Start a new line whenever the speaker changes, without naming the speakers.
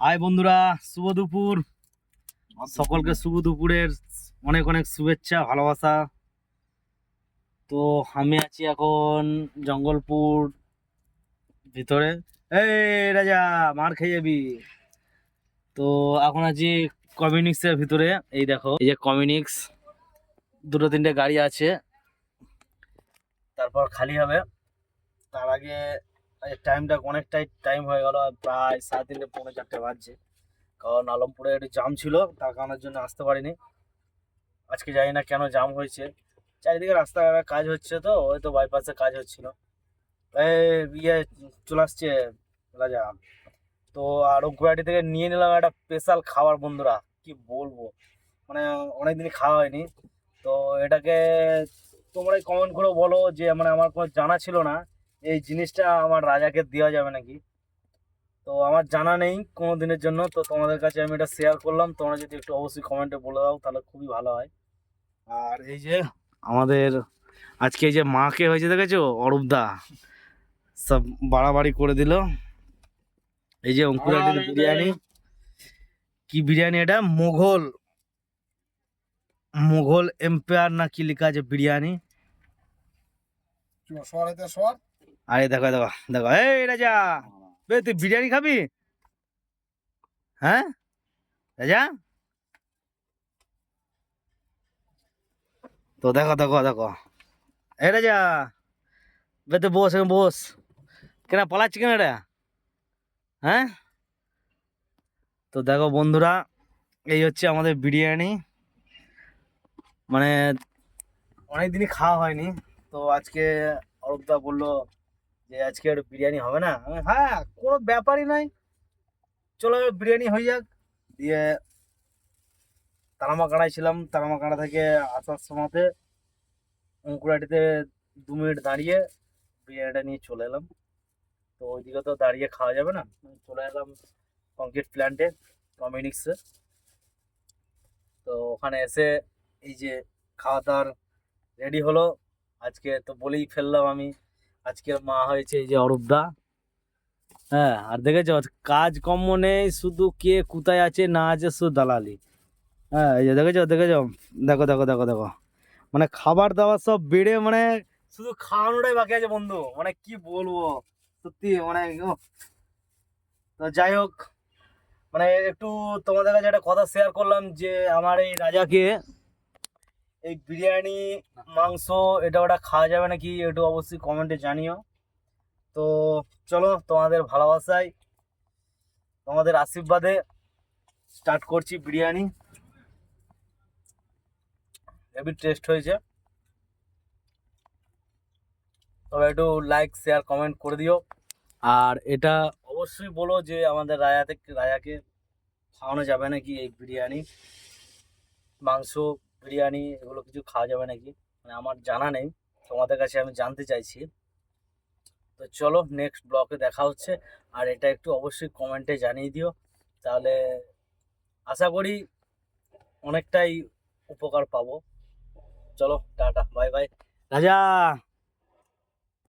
High বন্ধুরা, শুভ দুপুর। সকলকে শুভ দুপুরের অনেক অনেক শুভেচ্ছা, ভালোবাসা। তো আমি আছি এখন জঙ্গলপুর ভিতরে। এই রাজা, মার খেয়ে যাবি। তো এখন আছি কমিউনিক্সের ভিতরে। এই দেখো, এই যে কমিউনিক্স, দুটো তিনটে গাড়ি আছে, তারপর খালি হবে। তার আগে টাইমটা অনেকটাই টাইম হয়ে গেল, প্রায় 3:30 পৌনে 4টে বাজছে। কারণ আলমপুরে একটু জাম ছিল, তার কারণের জন্য আসতে পারিনি। আজকে জানি না কেন জাম হয়েছে, চারিদিকে রাস্তাঘাটে কাজ হচ্ছে, তো হয়তো বাইপাসে কাজ হচ্ছিল। এই ইয়ে চলে আসছে রাজা। তো আর গুয়াহাটি থেকে নিয়ে নিলাম একটা স্পেশাল খাবার বন্ধুরা, কি বলবো, মানে অনেকদিন খাওয়া হয়নি। তো এটাকে তোমরাই কমেন্ট করে বলো যে মানে আমার কোনো জানা ছিল না এই জিনিসটা আমার রাজাকে দেওয়া যাবে নাকি। তো আমার জানা নেই কোনো দিনের জন্য, তো তোমাদের কাছে আমি এটা শেয়ার করলাম। তোমরা যদি একটু অবশ্যই কমেন্টে বলে দাও তাহলে খুবই ভালো হয়। আর এই যে আমাদের আজকে এই যে মাকে হয়েছে দেখেছো, অরূপদা সব বাড়াবাড়ি করে দিল। এই যে অঙ্কুরাটির বিরিয়ানি, কি বিরিয়ানি এটা, মোগল মোগল এম্পায়ার না কি লেখা আছে বিরিয়ানি। আরে দেখো দেখো দেখো, এই রাজা, বে তুই বিরিয়ানি খাবি? হ্যাঁ রাজা, তো দেখো দেখো দেখো, এই রাজা, বে তুই বস, এখানে বস। কেন পালাচ্ছি কেন এটা? হ্যাঁ, তো দেখো বন্ধুরা, এই হচ্ছে আমাদের বিরিয়ানি। মানে অনেকদিনই খাওয়া হয়নি, তো আজকে অরূপদা বললো যে আজকে একটু বিরিয়ানি হবে না। হ্যাঁ, কোনো ব্যাপারই নাই, চলো বিরিয়ানি হয়ে যাক। দিয়ে তারামাকাড়ায় ছিলাম, তারামাকাড়া থেকে আসার সময়তে অঙ্কুরাটিতে 2 মিনিট দাঁড়িয়ে বিরিয়ানিটা নিয়ে চলে এলাম। তো ওইদিকে তো দাঁড়িয়ে খাওয়া যাবে না, চলে এলাম কংক্রিট প্ল্যান্টে, কমিউনিক্সে। তো ওখানে এসে এই যে খাওয়া দাওয়ার রেডি হলো। আজকে তো বলেই ফেললাম আমি, আজকের মা হয়েছে এই যে অরূপদা। হ্যাঁ, আর দেখেছো কাজ কম্ম নেই, শুধু কে কোথায় আছে না আছে শুধু দালালি। হ্যাঁ, এই যে দেখেছো দেখেছো, দেখো দেখো দেখো দেখো, মানে খাবার দাবার সব বেড়ে, মানে শুধু খাওয়ানোটাই বাকি আছে বন্ধু, মানে কি বলবো, সত্যি মানে তো যাই হোক, মানে একটু তোমাদের কাছে একটা কথা শেয়ার করলাম যে আমার এই রাজাকে এই বিরিয়ানি, মাংস, এটা ওটা খাওয়া যাবে নাকি, একটু অবশ্যই কমেন্টে জানিও। তো চলো, তোমাদের ভালোবাসায়, তোমাদের আশীর্বাদে স্টার্ট করছি বিরিয়ানি। হেভি টেস্ট হয়েছে, তবে একটু লাইক শেয়ার কমেন্ট করে দিও। আর এটা অবশ্যই বলো যে আমাদের রাজাকে খাওয়ানো যাবে নাকি এই বিরিয়ানি, মাংস, বিরিয়ানি এগুলো কিছু খাওয়া যাবে নাকি, মানে আমার জানা নেই, তোমাদের কাছে আমি জানতে চাইছি। তো চলো, নেক্সট ব্লগে দেখা হচ্ছে। আর এটা একটু অবশ্যই কমেন্টে জানিয়ে দিও, তাহলে আশা করি অনেকটাই উপকার পাবো। চলো টাটা, বাই বাই রাজা।